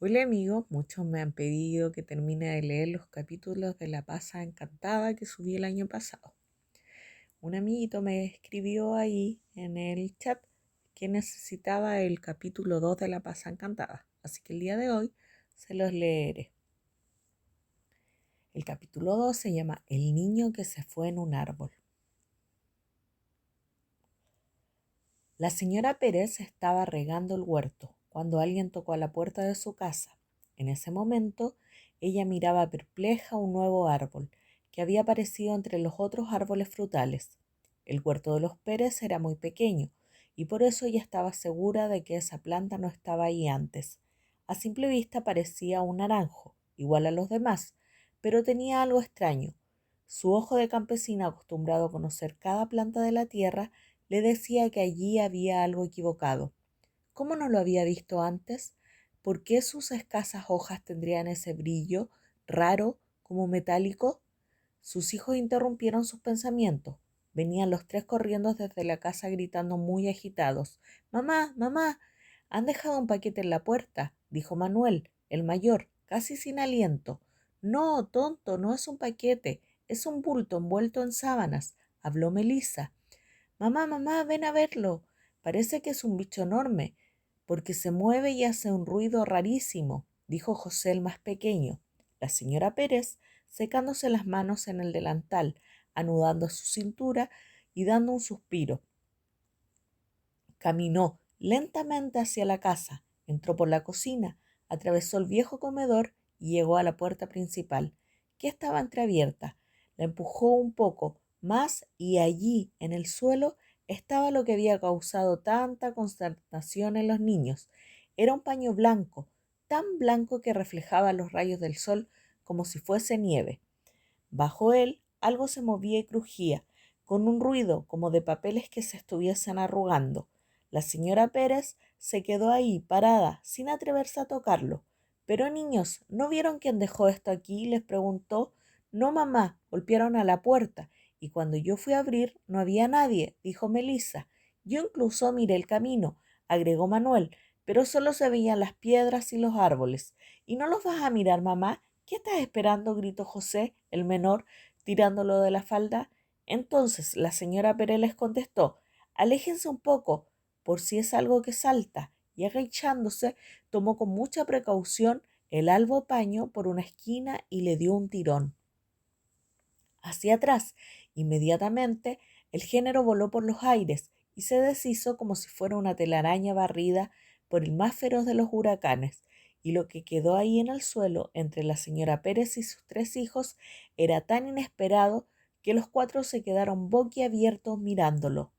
Hola amigos, muchos me han pedido que termine de leer los capítulos de La Pasa Encantada que subí el año pasado. Un amiguito me escribió ahí en el chat que necesitaba el capítulo 2 de La Pasa Encantada, así que el día de hoy se los leeré. El capítulo 2 se llama El niño que se fue en un árbol. La señora Pérez estaba regando el huerto cuando alguien tocó a la puerta de su casa. En ese momento, ella miraba perpleja un nuevo árbol que había aparecido entre los otros árboles frutales. El huerto de los Pérez era muy pequeño y por eso ella estaba segura de que esa planta no estaba ahí antes. A simple vista parecía un naranjo, igual a los demás, pero tenía algo extraño. Su ojo de campesina, acostumbrado a conocer cada planta de la tierra, le decía que allí había algo equivocado. ¿Cómo no lo había visto antes? ¿Por qué sus escasas hojas tendrían ese brillo raro, como metálico? Sus hijos interrumpieron sus pensamientos. Venían los tres corriendo desde la casa gritando muy agitados. Mamá, mamá, han dejado un paquete en la puerta, dijo Manuel, el mayor, casi sin aliento. No, tonto, no es un paquete, es un bulto envuelto en sábanas, habló Melissa. Mamá, mamá, ven a verlo. Parece que es un bicho enorme, porque se mueve y hace un ruido rarísimo, dijo José el más pequeño. La señora Pérez, secándose las manos en el delantal, anudando su cintura y dando un suspiro, caminó lentamente hacia la casa, entró por la cocina, atravesó el viejo comedor y llegó a la puerta principal, que estaba entreabierta. La empujó un poco más y allí, en el suelo, estaba lo que había causado tanta consternación en los niños. Era un paño blanco, tan blanco que reflejaba los rayos del sol como si fuese nieve. Bajo él algo se movía y crujía, con un ruido como de papeles que se estuviesen arrugando. La señora Pérez se quedó ahí, parada, sin atreverse a tocarlo. Pero niños, ¿no vieron quién dejó esto aquí? Les preguntó. No, mamá, golpearon a la puerta, y cuando yo fui a abrir no había nadie, dijo Melissa. Yo incluso miré el camino, agregó Manuel, pero solo se veían las piedras y los árboles. ¿Y no los vas a mirar, mamá? ¿Qué estás esperando? Gritó José, el menor, tirándolo de la falda. Entonces la señora Pérez les contestó, aléjense un poco, por si es algo que salta, y agachándose, tomó con mucha precaución el albo paño por una esquina y le dio un tirón. Hacia atrás, inmediatamente, el género voló por los aires y se deshizo como si fuera una telaraña barrida por el más feroz de los huracanes, y lo que quedó ahí en el suelo entre la señora Pérez y sus tres hijos era tan inesperado que los cuatro se quedaron boquiabiertos mirándolo.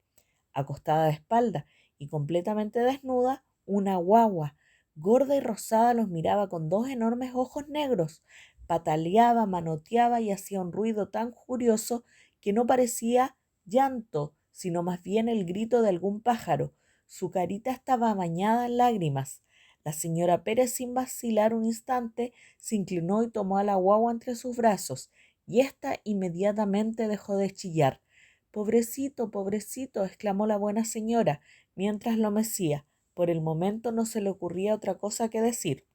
Acostada de espalda y completamente desnuda, una guagua, gorda y rosada, los miraba con dos enormes ojos negros. Pataleaba, manoteaba y hacía un ruido tan furioso que no parecía llanto, sino más bien el grito de algún pájaro. Su carita estaba bañada en lágrimas. La señora Pérez, sin vacilar un instante, se inclinó y tomó a la guagua entre sus brazos, y ésta inmediatamente dejó de chillar. Pobrecito, pobrecito, exclamó la buena señora, mientras lo mecía. Por el momento no se le ocurría otra cosa que decir.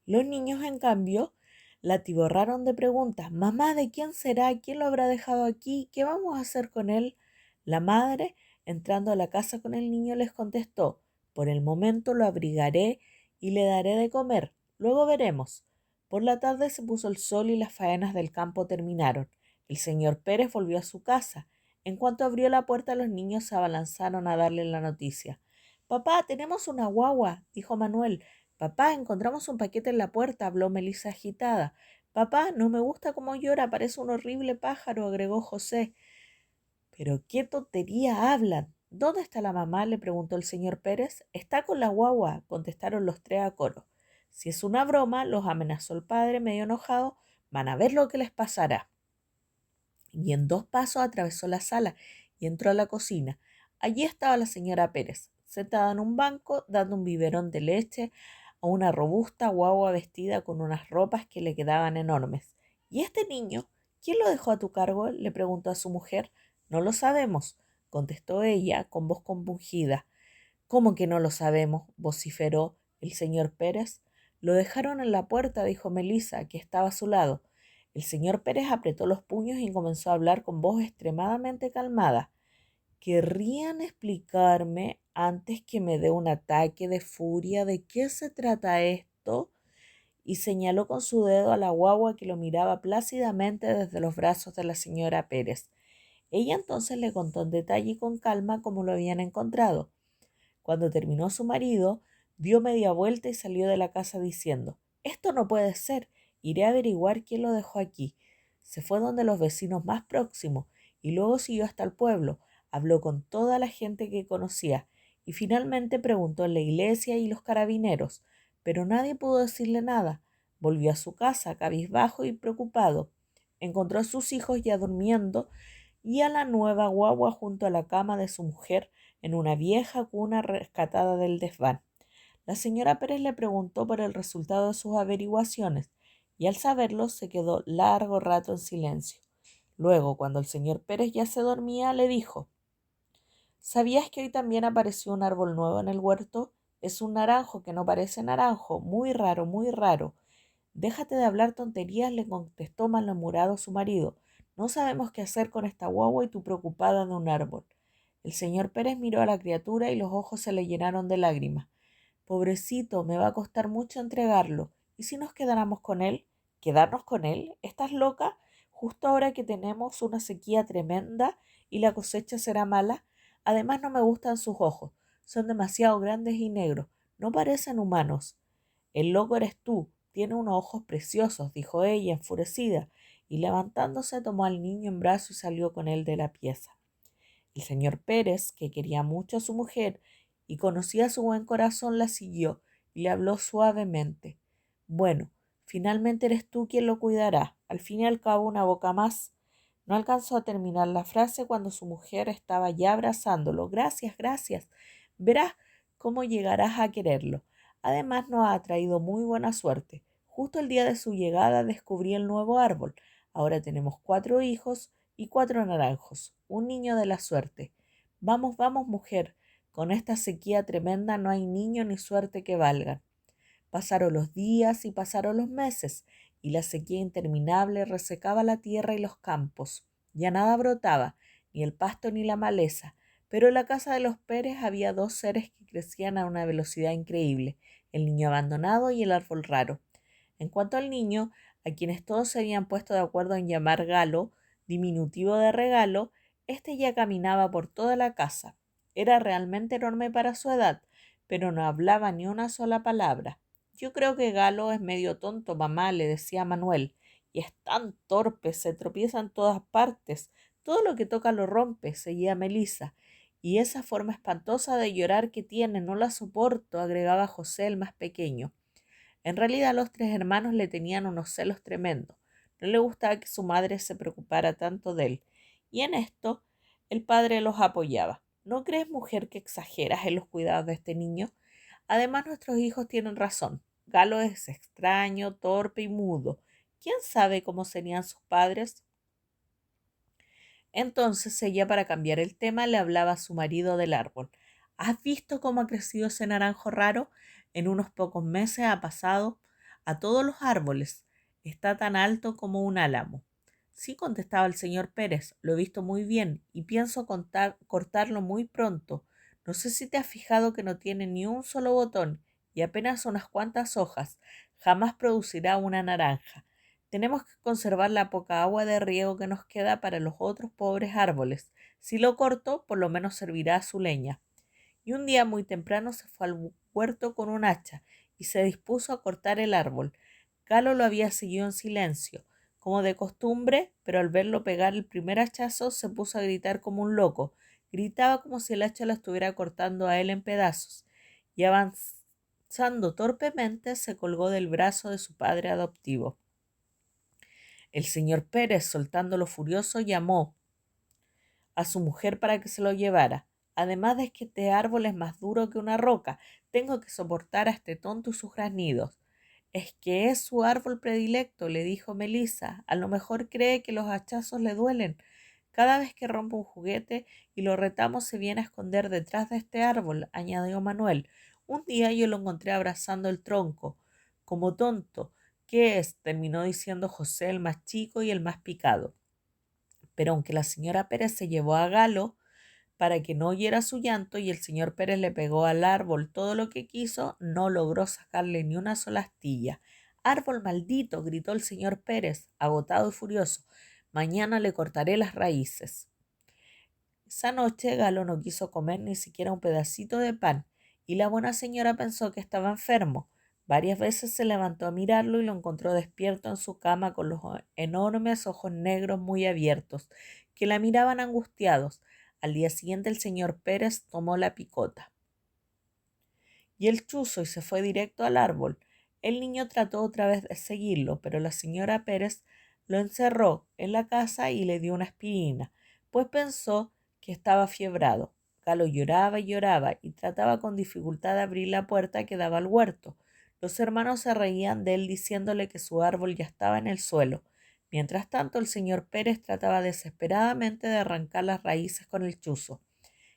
Los niños, en cambio, la atiborraron de preguntas. Mamá, ¿de quién será? ¿Quién lo habrá dejado aquí? ¿Qué vamos a hacer con él? La madre, entrando a la casa con el niño, les contestó, por el momento lo abrigaré y le daré de comer. Luego veremos. Por la tarde se puso el sol y las faenas del campo terminaron. El señor Pérez volvió a su casa. En cuanto abrió la puerta, los niños se abalanzaron a darle la noticia. Papá, tenemos una guagua, dijo Manuel. Papá, encontramos un paquete en la puerta, habló Melissa agitada. Papá, no me gusta cómo llora, parece un horrible pájaro, agregó José. Pero qué tontería hablan. ¿Dónde está la mamá? Le preguntó el señor Pérez. Está con la guagua, contestaron los tres a coro. Si es una broma, los amenazó el padre, medio enojado, van a ver lo que les pasará. Y en dos pasos atravesó la sala y entró a la cocina. Allí estaba la señora Pérez, sentada en un banco, dando un biberón de leche a una robusta guagua vestida con unas ropas que le quedaban enormes. ¿Y este niño? ¿Quién lo dejó a tu cargo? Le preguntó a su mujer. No lo sabemos, contestó ella con voz compungida. ¿Cómo que no lo sabemos? Vociferó el señor Pérez. Lo dejaron en la puerta, dijo Melissa, que estaba a su lado. El señor Pérez apretó los puños y comenzó a hablar con voz extremadamente calmada. ¿Querrían explicarme antes que me dé un ataque de furia de qué se trata esto? Y señaló con su dedo a la guagua que lo miraba plácidamente desde los brazos de la señora Pérez. Ella entonces le contó en detalle y con calma cómo lo habían encontrado. Cuando terminó su marido, dio media vuelta y salió de la casa diciendo: «Esto no puede ser. Iré a averiguar quién lo dejó aquí». Se fue donde los vecinos más próximos y luego siguió hasta el pueblo. Habló con toda la gente que conocía y finalmente preguntó en la iglesia y los carabineros, pero nadie pudo decirle nada. Volvió a su casa, cabizbajo y preocupado. Encontró a sus hijos ya durmiendo y a la nueva guagua junto a la cama de su mujer en una vieja cuna rescatada del desván. La señora Pérez le preguntó por el resultado de sus averiguaciones y al saberlo se quedó largo rato en silencio. Luego, cuando el señor Pérez ya se dormía, le dijo: «¿Sabías que hoy también apareció un árbol nuevo en el huerto? Es un naranjo que no parece naranjo, muy raro, muy raro». «Déjate de hablar tonterías», le contestó malhumorado su marido. «No sabemos qué hacer con esta guagua y tú preocupada de un árbol». El señor Pérez miró a la criatura y los ojos se le llenaron de lágrimas. «Pobrecito, me va a costar mucho entregarlo. ¿Y si nos quedáramos con él?» «¿Quedarnos con él? ¿Estás loca? Justo ahora que tenemos una sequía tremenda y la cosecha será mala. Además no me gustan sus ojos. Son demasiado grandes y negros. No parecen humanos». «El loco eres tú. Tiene unos ojos preciosos», dijo ella, enfurecida, y levantándose tomó al niño en brazos y salió con él de la pieza. El señor Pérez, que quería mucho a su mujer y conocía su buen corazón, la siguió y le habló suavemente. «Bueno, finalmente eres tú quien lo cuidará. Al fin y al cabo, una boca más». No alcanzó a terminar la frase cuando su mujer estaba ya abrazándolo. «Gracias, gracias. Verás cómo llegarás a quererlo. Además, nos ha traído muy buena suerte. Justo el día de su llegada descubrí el nuevo árbol. Ahora tenemos 4 hijos y 4 naranjos, un niño de la suerte. Vamos, vamos, mujer, con esta sequía tremenda no hay niño ni suerte que valgan». Pasaron los días y pasaron los meses, y la sequía interminable resecaba la tierra y los campos. Ya nada brotaba, ni el pasto ni la maleza, pero en la casa de los Pérez había 2 seres que crecían a una velocidad increíble: el niño abandonado y el árbol raro. En cuanto al niño, a quienes todos se habían puesto de acuerdo en llamar Galo, diminutivo de regalo, éste ya caminaba por toda la casa. Era realmente enorme para su edad, pero no hablaba ni una sola palabra. «Yo creo que Galo es medio tonto, mamá», le decía Manuel, «y es tan torpe, se tropieza en todas partes. Todo lo que toca lo rompe», seguía Melisa. «Y esa forma espantosa de llorar que tiene, no la soporto», agregaba José, el más pequeño. En realidad los 3 hermanos le tenían unos celos tremendos. No le gustaba que su madre se preocupara tanto de él. Y en esto el padre los apoyaba. «¿No crees, mujer, que exageras en los cuidados de este niño? Además, nuestros hijos tienen razón. Galo es extraño, torpe y mudo. ¿Quién sabe cómo serían sus padres?». Entonces ella, para cambiar el tema, le hablaba a su marido del árbol. «¿Has visto cómo ha crecido ese naranjo raro? En unos pocos meses ha pasado a todos los árboles. Está tan alto como un álamo». «Sí», contestaba el señor Pérez, «lo he visto muy bien y pienso cortarlo muy pronto. No sé si te has fijado que no tiene ni un solo botón y apenas unas cuantas hojas. Jamás producirá una naranja. Tenemos que conservar la poca agua de riego que nos queda para los otros pobres árboles. Si lo corto, por lo menos servirá a su leña». Y un día muy temprano se fue al huerto con un hacha y se dispuso a cortar el árbol. Galo lo había seguido en silencio, como de costumbre, pero al verlo pegar el primer hachazo se puso a gritar como un loco. Gritaba como si el hacha lo estuviera cortando a él en pedazos, y avanzando torpemente se colgó del brazo de su padre adoptivo. El señor Pérez, soltándolo furioso, llamó a su mujer para que se lo llevara. «Además de que este árbol es más duro que una roca, tengo que soportar a este tonto y sus graznidos». «Es que es su árbol predilecto», le dijo Melissa. «A lo mejor cree que los hachazos le duelen. Cada vez que rompe un juguete y lo retamos se viene a esconder detrás de este árbol», añadió Manuel. «Un día yo lo encontré abrazando el tronco, Como tonto, ¿qué es?, terminó diciendo José, el más chico y el más picado. Pero aunque la señora Pérez se llevó a Galo para que no oyera su llanto y el señor Pérez le pegó al árbol todo lo que quiso, no logró sacarle ni una sola astilla. «Árbol maldito», gritó el señor Pérez, agotado y furioso. «Mañana le cortaré las raíces». Esa noche Galo no quiso comer ni siquiera un pedacito de pan, y la buena señora pensó que estaba enfermo. Varias veces se levantó a mirarlo y lo encontró despierto en su cama con los enormes ojos negros muy abiertos, que la miraban angustiados. Al día siguiente el señor Pérez tomó la picota y el chuzo y se fue directo al árbol. El niño trató otra vez de seguirlo, pero la señora Pérez lo encerró en la casa y le dio una aspirina, pues pensó que estaba fiebrado. Galo lloraba y lloraba y trataba con dificultad de abrir la puerta que daba al huerto. Los hermanos se reían de él diciéndole que su árbol ya estaba en el suelo. Mientras tanto, el señor Pérez trataba desesperadamente de arrancar las raíces con el chuzo.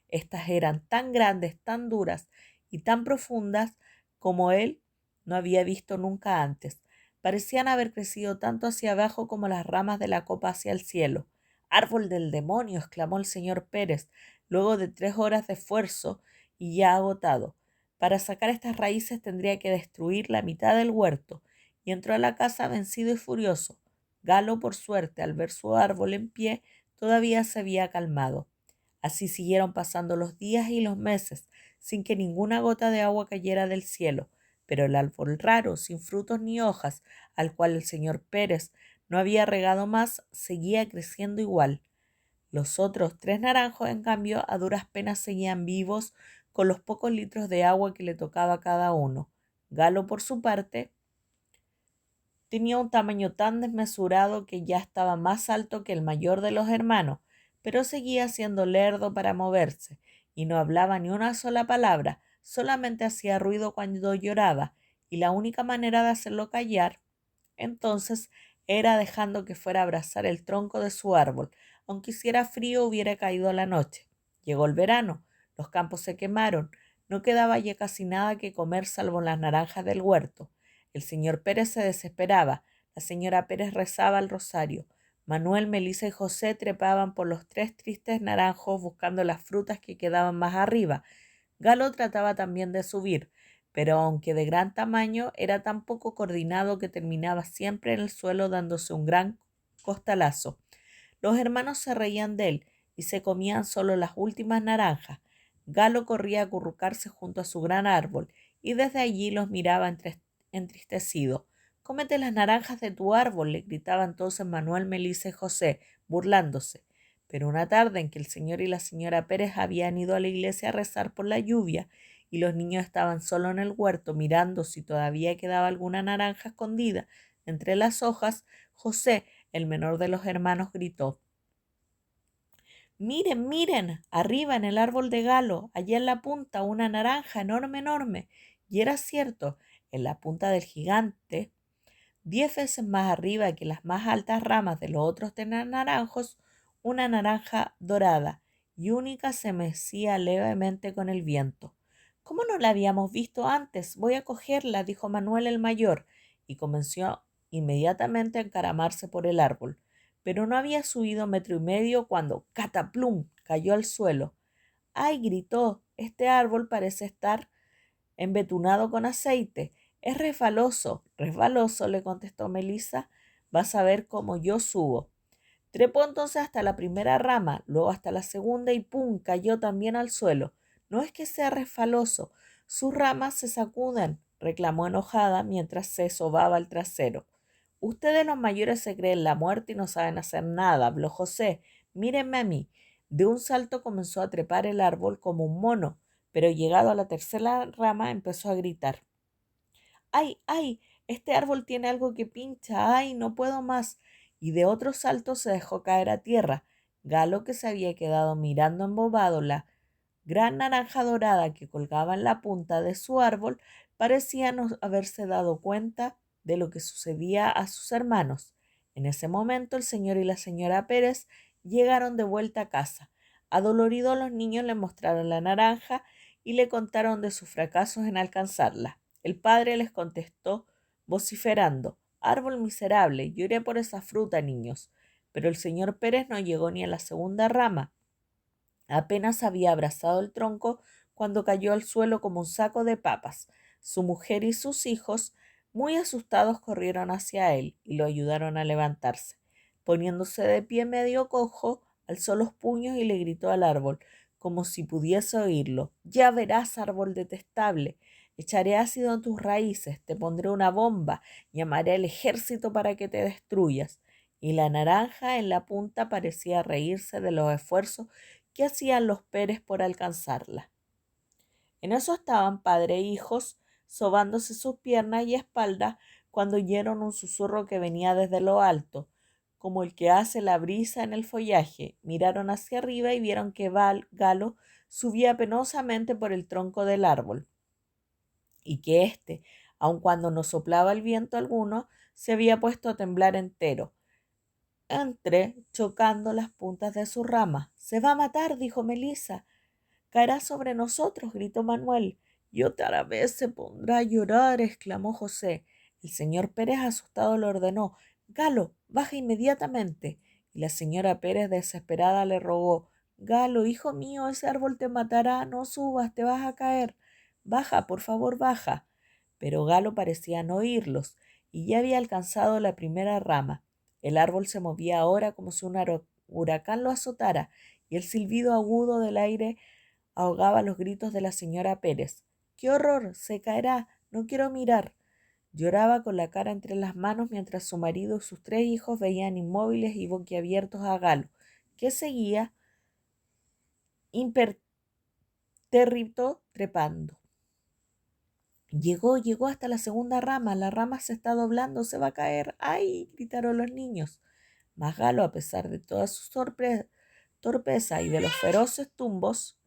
Estas eran tan grandes, tan duras y tan profundas como él no había visto nunca antes. Parecían haber crecido tanto hacia abajo como las ramas de la copa hacia el cielo. «Árbol del demonio», exclamó el señor Pérez, luego de 3 horas de esfuerzo y ya agotado. Para sacar estas raíces tendría que destruir la mitad del huerto, y entró a la casa vencido y furioso. Galo, por suerte, al ver su árbol en pie, todavía se había calmado. Así siguieron pasando los días y los meses, sin que ninguna gota de agua cayera del cielo, pero el árbol raro, sin frutos ni hojas, al cual el señor Pérez no había regado más, seguía creciendo igual. Los otros 3 naranjos, en cambio, a duras penas seguían vivos con los pocos litros de agua que le tocaba a cada uno. Galo, por su parte, tenía un tamaño tan desmesurado que ya estaba más alto que el mayor de los hermanos, pero seguía siendo lerdo para moverse, y no hablaba ni una sola palabra, solamente hacía ruido cuando lloraba, y la única manera de hacerlo callar, entonces, era dejando que fuera a abrazar el tronco de su árbol, aunque hiciera frío o hubiera caído la noche. Llegó el verano, los campos se quemaron, no quedaba ya casi nada que comer salvo las naranjas del huerto. El señor Pérez se desesperaba, la señora Pérez rezaba el rosario. Manuel, Melisa y José trepaban por los 3 tristes naranjos buscando las frutas que quedaban más arriba. Galo trataba también de subir, pero aunque de gran tamaño, era tan poco coordinado que terminaba siempre en el suelo dándose un gran costalazo. Los hermanos se reían de él y se comían solo las últimas naranjas. Galo corría a acurrucarse junto a su gran árbol y desde allí los miraba entristecido. «Cómete las naranjas de tu árbol», le gritaba entonces Manuel, Melisa y José, burlándose. Pero una tarde en que el señor y la señora Pérez habían ido a la iglesia a rezar por la lluvia y los niños estaban solo en el huerto mirando si todavía quedaba alguna naranja escondida entre las hojas, José, el menor de los hermanos, gritó: «Miren, miren, arriba en el árbol de Galo, allá en la punta, una naranja enorme, enorme». Y era cierto, en la punta del gigante, 10 veces más arriba que las más altas ramas de los otros naranjos, una naranja dorada y única se mecía levemente con el viento. «¿Cómo no la habíamos visto antes? Voy a cogerla», dijo Manuel el mayor, y comenzó inmediatamente a encaramarse por el árbol. Pero no había subido 1,5 metros cuando ¡cataplum!, cayó al suelo. «¡Ay!», gritó, «este árbol parece estar embetunado con aceite. Es resbaloso». «Resbaloso», le contestó Melisa. «Vas a ver cómo yo subo». Trepó entonces hasta la primera rama, luego hasta la segunda y ¡pum!, cayó también al suelo. «No es que sea resbaloso, sus ramas se sacuden», reclamó enojada mientras se sobaba el trasero. «Ustedes los mayores se creen la muerte y no saben hacer nada», habló José. «Mírenme a mí». De un salto comenzó a trepar el árbol como un mono, pero llegado a la tercera rama empezó a gritar: «¡Ay, ay! Este árbol tiene algo que pincha. ¡Ay, no puedo más!». Y de otro salto se dejó caer a tierra. Galo, que se había quedado mirando embobado la gran naranja dorada que colgaba en la punta de su árbol, parecía no haberse dado cuenta de lo que sucedía a sus hermanos. En ese momento el señor y la señora Pérez llegaron de vuelta a casa. Adoloridos, los niños le mostraron la naranja y le contaron de sus fracasos en alcanzarla. El padre les contestó vociferando: «Árbol miserable, lloré por esa fruta, niños». Pero el señor Pérez no llegó ni a la segunda rama. Apenas había abrazado el tronco cuando cayó al suelo como un saco de papas. Su mujer y sus hijos, muy asustados, corrieron hacia él y lo ayudaron a levantarse. Poniéndose de pie medio cojo, alzó los puños y le gritó al árbol, como si pudiese oírlo: «Ya verás, árbol detestable. Echaré ácido en tus raíces, te pondré una bomba, llamaré al ejército para que te destruyas». Y la naranja en la punta parecía reírse de los esfuerzos que hacían los Pérez por alcanzarla. En eso estaban padre e hijos sobándose sus piernas y espaldas cuando oyeron un susurro que venía desde lo alto, como el que hace la brisa en el follaje. Miraron hacia arriba y vieron que Galo subía penosamente por el tronco del árbol, y que éste, aun cuando no soplaba el viento alguno, se había puesto a temblar entero, chocando las puntas de sus ramas. «Se va a matar», dijo Melisa. «Caerá sobre nosotros», gritó Manuel. «Y otra vez se pondrá a llorar», exclamó José. El señor Pérez, asustado, le ordenó: «Galo, baja inmediatamente». Y la señora Pérez, desesperada, le rogó: «Galo, hijo mío, ese árbol te matará, no subas, te vas a caer. Baja, por favor, baja». Pero Galo parecía no oírlos, y ya había alcanzado la primera rama. El árbol se movía ahora como si un huracán lo azotara, y el silbido agudo del aire ahogaba los gritos de la señora Pérez. «¡Qué horror! Se caerá. No quiero mirar». Lloraba con la cara entre las manos mientras su marido y sus 3 hijos veían inmóviles y boquiabiertos a Galo, que seguía impertérrito trepando. Llegó hasta la segunda rama. La rama se está doblando, se va a caer. ¡Ay!, gritaron los niños. Mas Galo, a pesar de toda su torpeza y de los feroces tumbos